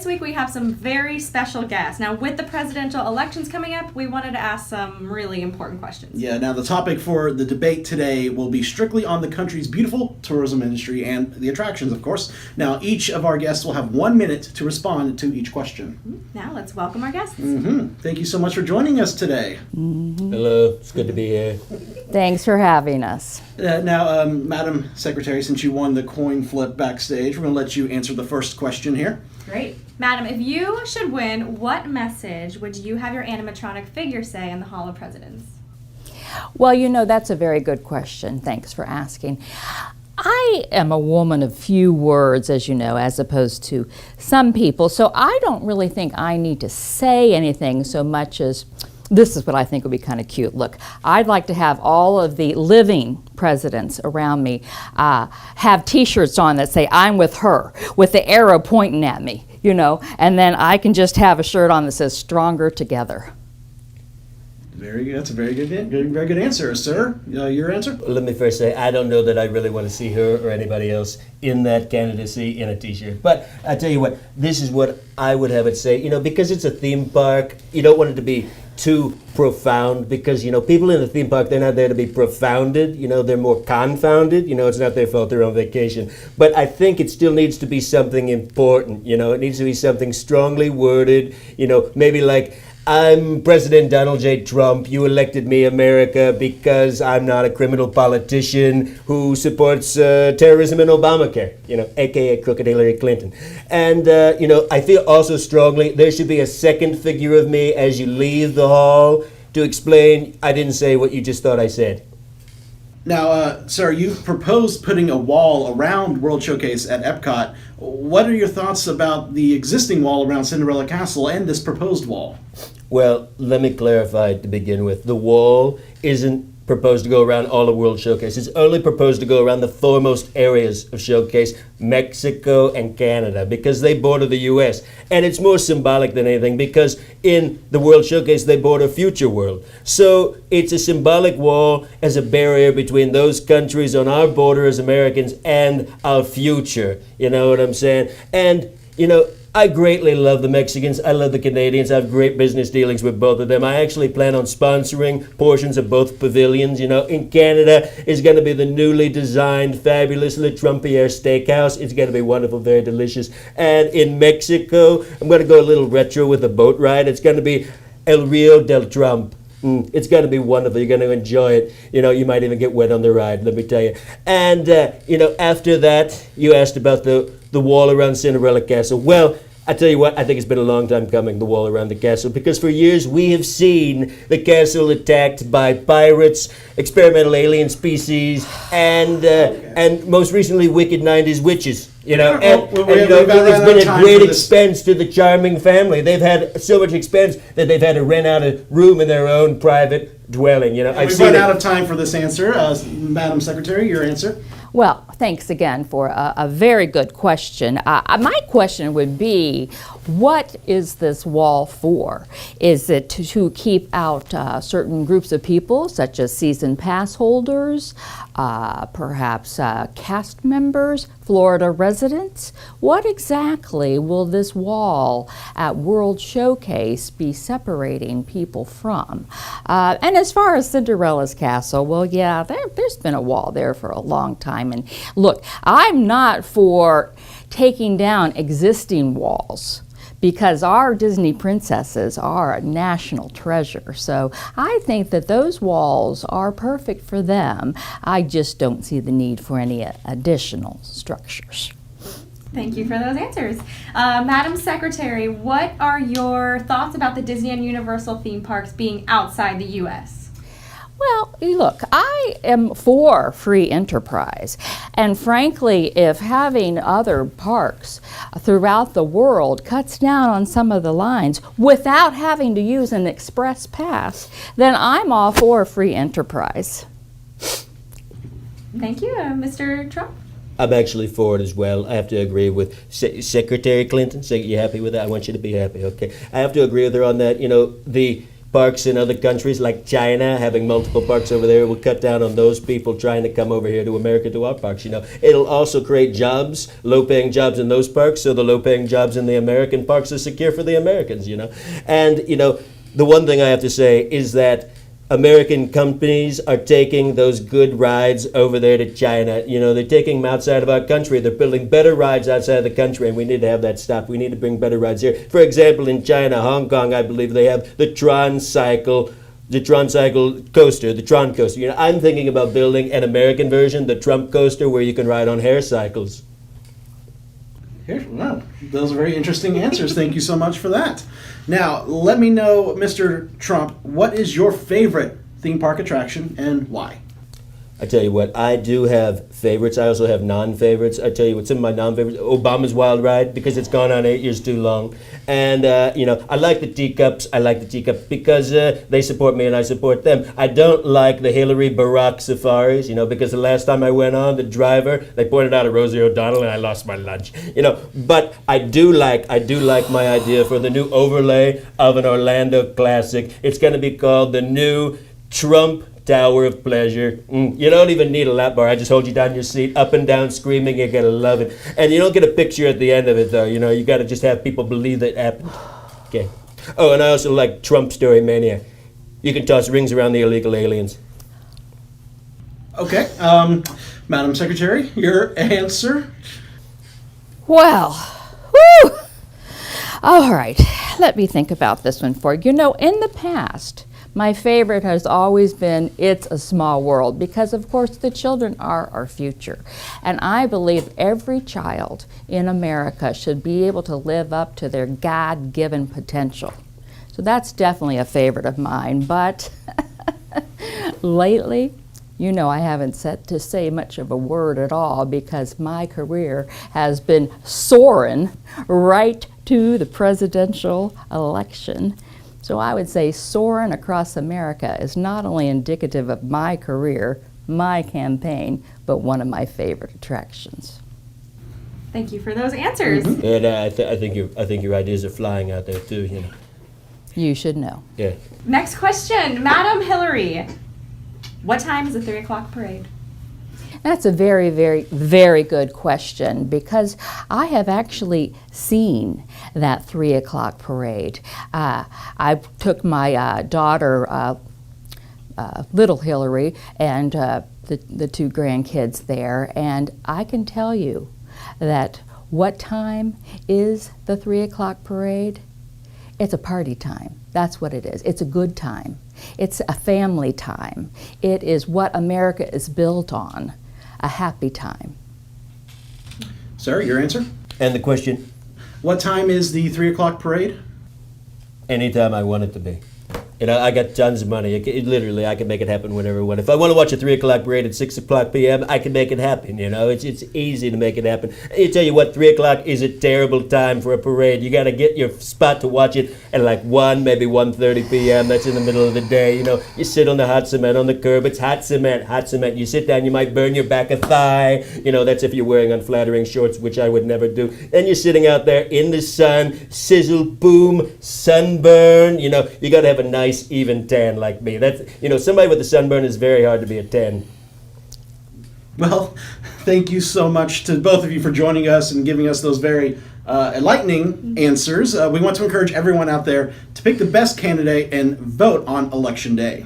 this week we have some very special guests. Now, with the presidential elections coming up, we wanted to ask some really important questions. Yeah, now the topic for the debate today will be strictly on the country's beautiful tourism industry and the attractions, of course. Now, each of our guests will have 1 minute to respond to each question. Now, let's welcome our guests. Thank you so much for joining us today. Hello, it's good to be here. Thanks for having us. Now, Madam Secretary, since you won the coin flip backstage, we're going to let you answer the first question here. Great. Madam, if you should win, what message would you have your animatronic figure say in the Hall of Presidents? Well, that's a very good question. Thanks for asking. I am a woman of few words, as you know, as opposed to some people, so I don't really think I need to say anything so much as this is what I think would be kind of cute. Look, I'd like to have all of the living presidents around me have T-shirts on that say, "I'm with her," with the arrow pointing at me, and then I can just have a shirt on that says, "Stronger Together." Very good. That's a very good answer, sir. Your answer? Let me first say, I don't know that I really want to see her or anybody else in that candidacy in a T-shirt. But I tell you what, this is what I would have it say. Because it's a theme park, you don't want it to be too profound because, people in the theme park, they're not there to be profounded. They're more confounded. It's not their fault they're on vacation. But I think it still needs to be something important. It needs to be something strongly worded, maybe like, "I'm President Donald J. Trump. You elected me, America, because I'm not a criminal politician who supports terrorism and Obamacare, a.k.a. Crooked Hillary Clinton." And, I feel also strongly there should be a second figure of me as you leave the hall to explain I didn't say what you just thought I said. Now, sir, you've proposed putting a wall around World Showcase at Epcot. What are your thoughts about the existing wall around Cinderella Castle and this proposed wall? Well, let me clarify to begin with. The wall isn't proposed to go around all of World Showcase. It's only proposed to go around the foremost areas of Showcase, Mexico and Canada, because they border the U.S. And it's more symbolic than anything because in the World Showcase, they border Future World. So it's a symbolic wall as a barrier between those countries on our border as Americans and our future. You know what I'm saying? And, I greatly love the Mexicans. I love the Canadians. I have great business dealings with both of them. I actually plan on sponsoring portions of both pavilions. In Canada, it's going to be the newly designed, fabulous Le Trumpier Steakhouse. It's going to be wonderful, very delicious. And in Mexico, I'm going to go a little retro with a boat ride. It's going to be El Rio del Trump. It's going to be wonderful. You're going to enjoy it. You might even get wet on the ride, let me tell you. And, after that, you asked about the wall around Cinderella Castle. Well, I tell you what, I think it's been a long time coming, the wall around the castle, because for years we have seen the castle attacked by pirates, experimental alien species, and most recently wicked 90s witches. It's been a great expense to the charming family. They've had so much expense that they've had to rent out a room in their own private dwelling. We've run out of time for this answer. Madam Secretary, your answer? Well, thanks again for a very good question. My question would be, what is this wall for? Is it to keep out certain groups of people, such as season pass holders, perhaps cast members, Florida residents? What exactly will this wall at World Showcase be separating people from? And as far as Cinderella's castle, well, yeah, there's been a wall there for a long time. And look, I'm not for taking down existing walls, because our Disney princesses are a national treasure. So I think that those walls are perfect for them. I just don't see the need for any additional structures. Thank you for those answers. Madam Secretary, what are your thoughts about the Disney and Universal theme parks being outside the U.S.? Well, look, I am for free enterprise. And frankly, if having other parks throughout the world cuts down on some of the lines without having to use an express pass, then I'm all for free enterprise. Thank you. Mr. Trump? I'm actually for it as well. I have to agree with Secretary Clinton. You happy with that? I want you to be happy, okay? I have to agree with her on that. The parks in other countries like China, having multiple parks over there will cut down on those people trying to come over here to America to our parks. It'll also create jobs, low-paying jobs in those parks, so the low-paying jobs in the American parks are secure for the Americans. And the one thing I have to say is that American companies are taking those good rides over there to China. They're taking them outside of our country. They're building better rides outside of the country, and we need to have that stop. We need to bring better rides here. For example, in China, Hong Kong, I believe they have the Tron Cycle coaster, the Tron coaster. I'm thinking about building an American version, the Trump coaster, where you can ride on hair cycles. Well, those are very interesting answers. Thank you so much for that. Now, let me know, Mr. Trump, what is your favorite theme park attraction and why? I tell you what, I do have favorites. I also have non-favorites. I tell you what, some of my non-favorites, Obama's Wild Ride, because it's gone on 8 years too long. And, I like the teacups. I like the teacups because they support me and I support them. I don't like the Hillary Barack safaris, because the last time I went on, the driver, they pointed out a Rosie O'Donnell and I lost my lunch. But I do like my idea for the new overlay of an Orlando classic. It's going to be called the new Trump Tower of Pleasure. You don't even need a lap bar. I just hold you down in your seat, up and down, screaming. You're going to love it. And you don't get a picture at the end of it, though. You got to just have people believe that it happened. Okay. Oh, and I also like Trump Story Mania. You can toss rings around the illegal aliens. Okay. Madam Secretary, your answer? Well, whew. All right, let me think about this one for you. In the past, my favorite has always been It's a Small World because, of course, the children are our future. And I believe every child in America should be able to live up to their God-given potential. So that's definitely a favorite of mine. But lately, I haven't set to say much of a word at all because my career has been soaring right to the presidential election. So I would say soaring across America is not only indicative of my career, my campaign, but one of my favorite attractions. Thank you for those answers. Mm-hmm. And I think your ideas are flying out there too. You should know. Yeah. Next question, Madam Hillary. What time is the 3 o'clock parade? That's a very, very, very good question because I have actually seen that 3 o'clock parade. I took my daughter, little Hillary, and the two grandkids there, and I can tell you that what time is the 3 o'clock parade? It's a party time. That's what it is. It's a good time. It's a family time. It is what America is built on. A happy time. Sir, your answer? And the question? What time is the 3 o'clock parade? Anytime I want it to be. I got tons of money. Literally, I can make it happen whenever I want. If I want to watch a 3 o'clock parade at 6 o'clock p.m., I can make it happen, It's easy to make it happen. I tell you what, 3 o'clock is a terrible time for a parade. You got to get your spot to watch it at like 1, maybe 1:30 p.m. That's in the middle of the day, You sit on the hot cement on the curb. It's hot cement. You sit down, you might burn your back a thigh. That's if you're wearing unflattering shorts, which I would never do. Then you're sitting out there in the sun, sizzle, boom, sunburn. You got to have a nice even tan like me. That's somebody with a sunburn is very hard to be a 10. Well, thank you so much to both of you for joining us and giving us those very enlightening answers. We want to encourage everyone out there to pick the best candidate and vote on Election Day.